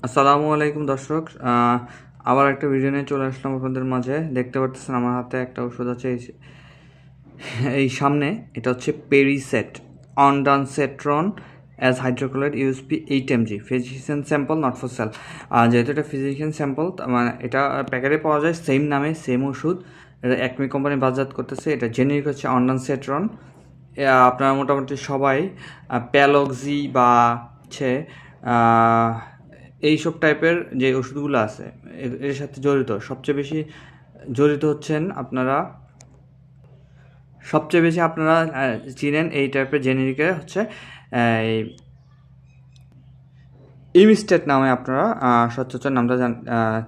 আসসালামু আলাইকুম দর্শক। আবার একটা ভিডিও নিয়ে চলে আসলাম আপনাদের মাঝে। দেখতে পারতেছেন আমার হাতে একটা ওষুধ আছে এই সামনে। এটা হচ্ছে Periset ondansetron as hydrochloride USP 8 mg physician sample not for sale. যেহেতু এটা ফিজিশিয়ান স্যাম্পল, মানে এটা প্যাকেটে পাওয়া যায় সেম নামে সেম ওষুধ। এটা একমি কোম্পানি বাজার করতেছে। এটা জেনেরিক হচ্ছে অনডানসেট্রন। আপনারা মোটামুটি সবাই প্যালক্সি বা হচ্ছে এইসব টাইপের যে ওষুধগুলো আছে এর সাথে জড়িত, সবচেয়ে বেশি জড়িত হচ্ছেন আপনারা, সবচেয়ে বেশি আপনারা চিনেন এই টাইপের জেনেরিকে হচ্ছে এই ইমিস্টেট নামে আপনারা সচরাচর নামটা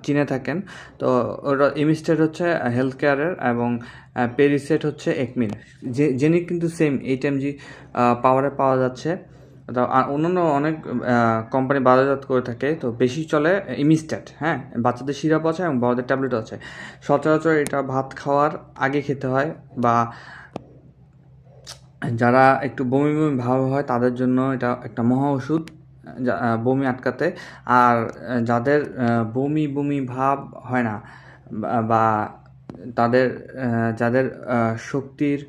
চিনে থাকেন। তো ওটা ইমিস্টেট হচ্ছে হেলথ কেয়ারের এবং পেরিসেট হচ্ছে একমির। জেনিক কিন্তু সেম 8 mg পাওয়ারে পাওয়া যাচ্ছে। তো অন্যান্য অনেক কোম্পানি বাজারজাত করে থাকে, তো বেশি চলে ইমিস্টেট। হ্যাঁ, বাচ্চাদের সিরাপ আছে এবং বড়দের ট্যাবলেটও আছে। সচরাচর এটা ভাত খাওয়ার আগে খেতে হয়, বা যারা একটু বমি বমি ভাব হয় তাদের জন্য এটা একটা মহা ওষুধ বমি আটকাতে। আর যাদের বমি বমি ভাব হয় না, বা তাদের যাদের শক্তির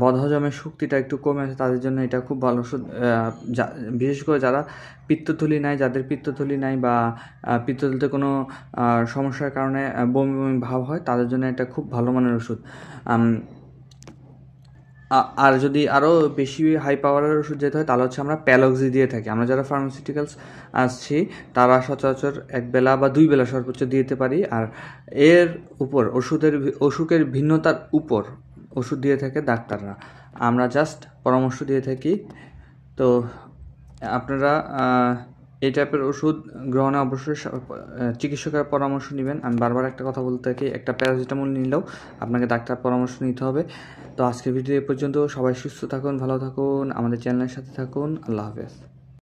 বদহজমের শক্তিটা একটু কমে আছে, তাদের জন্য এটা খুব ভালো ওষুধ। বিশেষ করে যারা পিত্তথলি নাই, যাদের পিত্তথলি নাই বা পিত্তথলিতে কোনো সমস্যার কারণে বমি বমি ভাব হয়, তাদের জন্য এটা খুব ভালো মানের ওষুধ। আর যদি আরও বেশি হাই পাওয়ারের ওষুধ যেতে হয় তাহলে হচ্ছে আমরা প্যালক্সি দিয়ে থাকি। আমরা যারা ফার্মাসিউটিক্যালস আসছি তারা সচরাচর একবেলা বা 2 বেলা সর্বোচ্চ দিতে পারি। আর এর উপর অসুখের ভিন্নতার উপর ওষুধ দিয়ে থাকে ডাক্তাররা, আমরা জাস্ট পরামর্শ দিয়ে থাকি। তো আপনারা এই টাইপের ওষুধ গ্রহণে অবশ্যই চিকিৎসকের পরামর্শ নেবেন। আমি বারবার একটা কথা বলতে থাকি, একটা প্যারাসিটামল নিলেও আপনাকে ডাক্তার পরামর্শ নিতে হবে। তো আজকের ভিডিও এ পর্যন্ত। সবাই সুস্থ থাকুন, ভালো থাকুন, আমাদের চ্যানেলের সাথে থাকুন। আল্লাহ হাফেজ।